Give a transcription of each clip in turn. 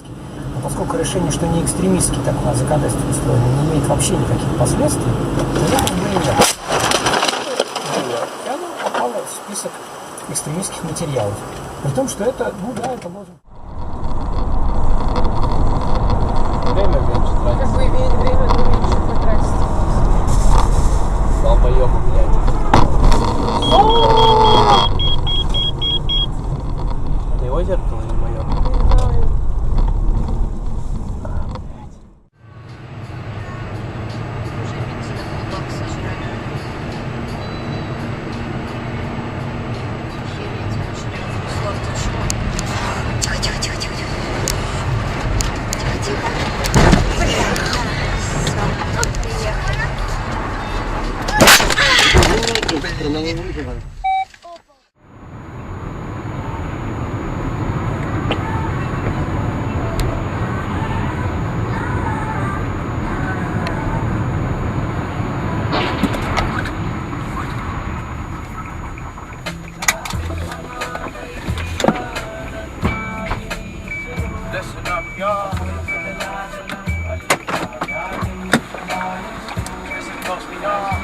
Но поскольку решение, что не экстремистский так законодательство устроено, не имеет вообще никаких последствий, то я не имею. И оно попало в список экстремистских материалов. При том, что это, ну да, это можно. Время меньше тратить. Как бы время меньше потратить. Долбоёбы, блядь. Это его зеркало или мое? Не знаю. Listen up, y'all. Listen close, me, y'all.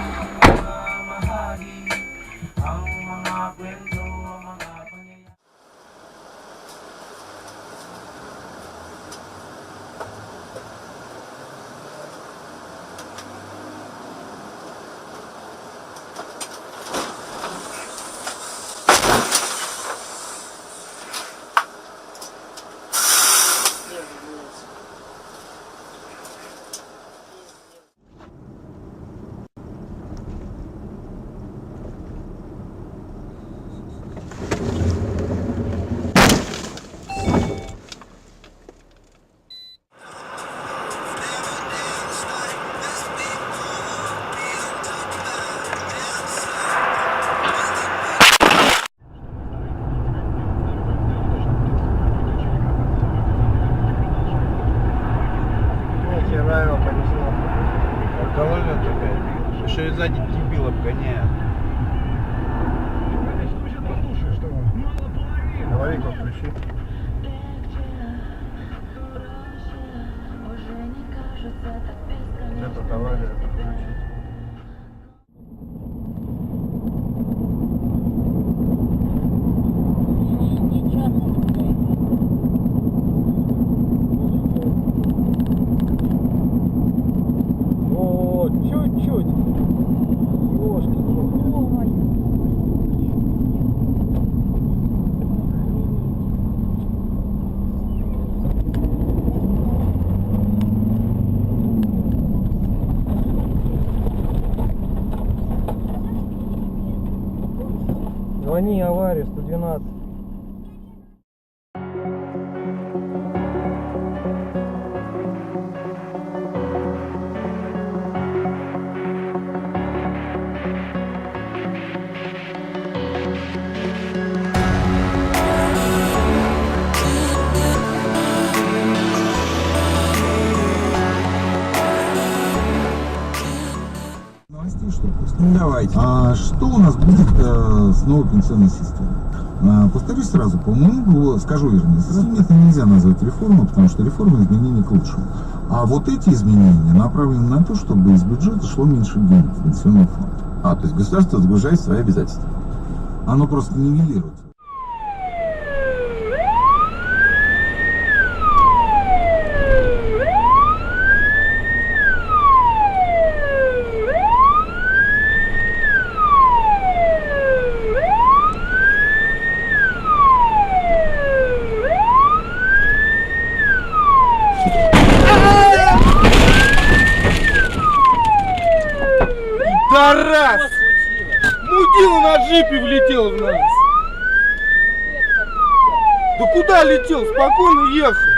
Нихера его повезло. Алкоголь такая. Еще и сзади дебил обгоняет. Говори-ка, включи. Этот авария включить. О, чуть-чуть. Звони, авария, 112. Новостей что просто? Ну давайте. А что у нас будет с новой пенсионной системой? Повторюсь сразу, по-моему, скажу вернее, совсем это нельзя назвать реформой, потому что реформа изменений к лучшему. А вот эти изменения направлены на то, чтобы из бюджета шло меньше денег в пенсионный фонд. То есть государство загружает свои обязательства. Оно просто нивелирует. Тарас! Мудила на джипе влетел в нас! Да куда летел? Спокойно ехал!